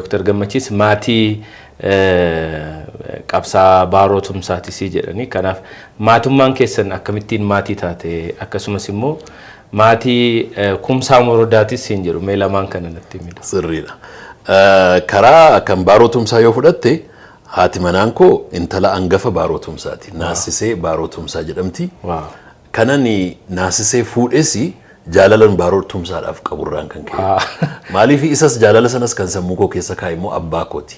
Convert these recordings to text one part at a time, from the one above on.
Dr. Gammachis maatii qabsaa baarotumsaati si jedhani kanaaf maatummaan keessan akkamittiin maatii taate akkasumas immoo maatii kumsaa morodaatis siin jedhu mee lamaan kana natti himidha. Sirriidha. Karaa kan baarotumsaa yoo fudhatte haati manaan koo intala angafa baarotumsaati. Naasisee baarotumsaa jedhamti. Kanani naasisee fuudhesi jaalalan baarotumsaadhaaf qaburraan kan ka'e. Maaliif isas jaalala sanas kan sammuu koo keessa kaa'e immoo abbaa kooti.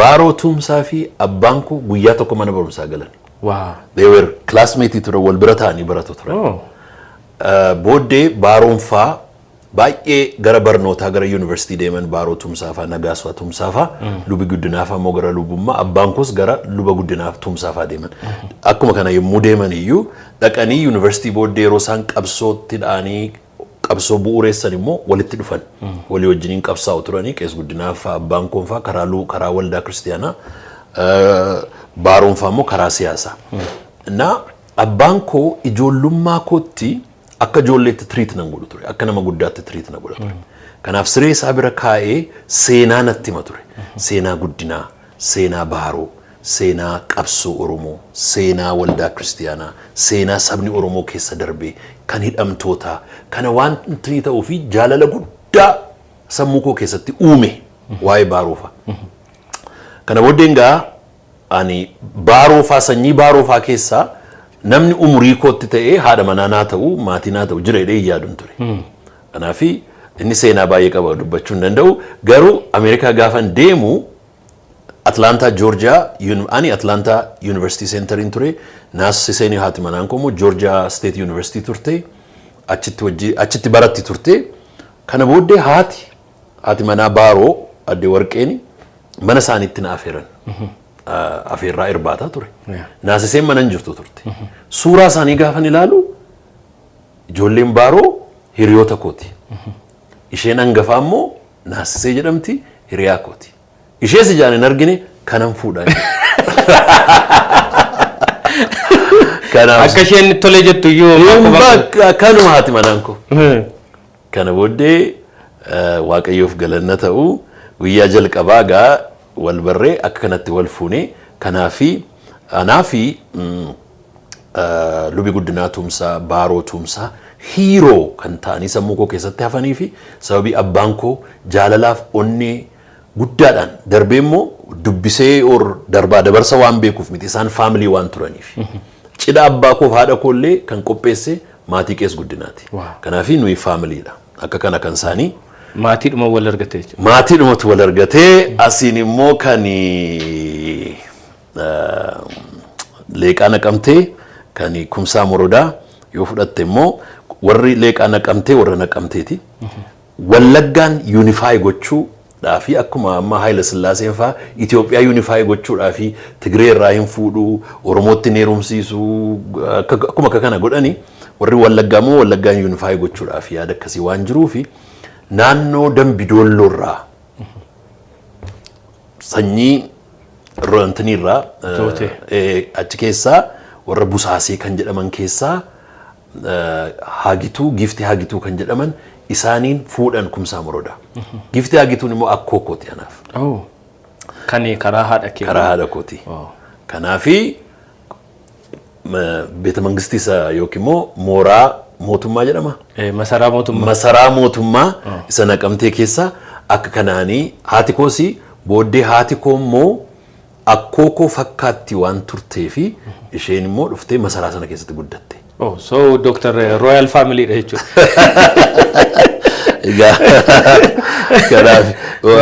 Baarotumsaa fi abbaan koo guyyaa tokko mana barumsaa galan. They were classmates ture wal bira ta'anii baratu turan. Booddee baaroonfaa baay'ee gara barnootaa gara yuunivarsiitii deeman baarotumsaafaa nagaasfaa tumsaafaa lubi guddinaafaa immoo gara lubummaa abbaan koos gara luba guddinaaf tumsaafaa deeman. Akkuma kana yommuu deeman iyyuu dhaqanii yuunivarsiitii booddee yeroo isaan qabsootti dha'anii qabsoo bu'uureessan immoo walitti dhufan. Walii wajjiniin qabsaa'u turanii qees guddinaafaa abbaan koonfaa karaa waldaa kiristiyaanaa baaroonfaa immoo karaa siyaasaa. Na abbaan koo ijoollummaa kootti akka ijoolleetti treat nan godhu ture akka nama guddaatti treat na godha ture. Kanaaf siree isaa bira kaa'ee seenaa natti hima ture. Seenaa guddinaa, seenaa baaroo, seenaa qabsoo Oromoo, seenaa waldaa kiristiyaanaa, seenaa sabni Oromoo keessa darbee kan hidhamtootaa kana waan inni ta'uu fi jaalala guddaa sammuu koo keessatti uume waa'ee baaroofaa. Kana booddeen gaa ani baaroofaa sanyii baaroofaa keessaa namni umurii kootti ta'ee haadha manaa naa ta'u maatii naa ta'u jira jedhee yaaduun ture. Kanaaf inni seenaa baay'ee qaba dubbachuu hin danda'u garuu Ameerikaa gaafan deemu Atlanta Georgia ani Atlanta University Centerin ture naasiseen haati manaan koo immoo Georgia State University turte achitti baratti turte. Kana booddee haati manaa baaroo adde warqeen mana isaaniitti na afeeran. Afeerraa irbaataa ture. Naasiseen mana hin jirtu turte. Suuraa isaanii gaafan ilaalu ijoolleen baaroo hiriyoota kooti. Isheen hangafaa immoo naasisee jedhamti hiriyaa kooti. Ishees ijaan hin argine kanan fuudhaa. Akka isheen tole jettu iyyuu kanuma haati manaan koo. Kana booddee Waaqayyoof galanna ta'u guyyaa jalqabaa gaa wal barree akka kanatti wal fuunee kanaafi anaafi lubi guddinaa tumsaa baaroo tumsaa hiiroo kan ta'anii sammuu koo keessatti hafanii fi sababii abbaan koo jaalalaaf onnee guddaadhaan darbee immoo dubbisee darbaa dabarsa waan beekuuf miti isaan faamilii waan turaniif cidha abbaa koof haadha koollee kan qopheesse maatii qees guddinaati. Kanaafi nuyi faamiliidha akka kana kan isaanii maatiidhuma wal argatee jechuudha. Maatiidhumatu wal argatee asiin immoo kan leeqaa naqamtee kan kumsaa morodaa yoo fudhatte immoo warri leeqaa naqamtee warra naqamteeti. Wallaggaan yuunifaayi gochuudhaafi akkuma amma Haayila Sillaaseen fa'aa Itoophiyaa yuunifaayi gochuudhaafi Tigree irraa hin fuudhuu Oromootti hin heerumsiisuu akkuma akka kana godhani warri wallaggaa immoo wallaggaan yuunifaayi gochuudhaafi yaada akkasii waan jiruufi naannoo Dambidoolloorraa sanyii roontinirraa achi keessaa warra busaasee kan jedhaman keessaa Hagituu gifti Hagituu kan jedhaman isaaniin fuudhan kumsaa morodaa. Gifti Hagituun immoo akkoo kooti anaaf. Kan karaa haadha kee. Karaa haadha kooti. Kanaafi beeta mangistiisa yookiin immoo mooraa mootummaa jedhama. Masaraa mootummaa. Masaraa mootummaa isa naqamtee keessa akka kanaanii haati koosi booddee haati koo immoo akkoo koo fakkaatti waan turtee fi isheen immoo dhuftee masaraa sana keessatti guddatte. So Dr. Royal Family dha jechuudha. Kanaaf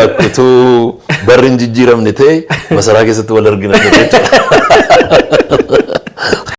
akkutuu barri hin jijjiiramne ta'e masaraa keessatti wal argina jechuudha.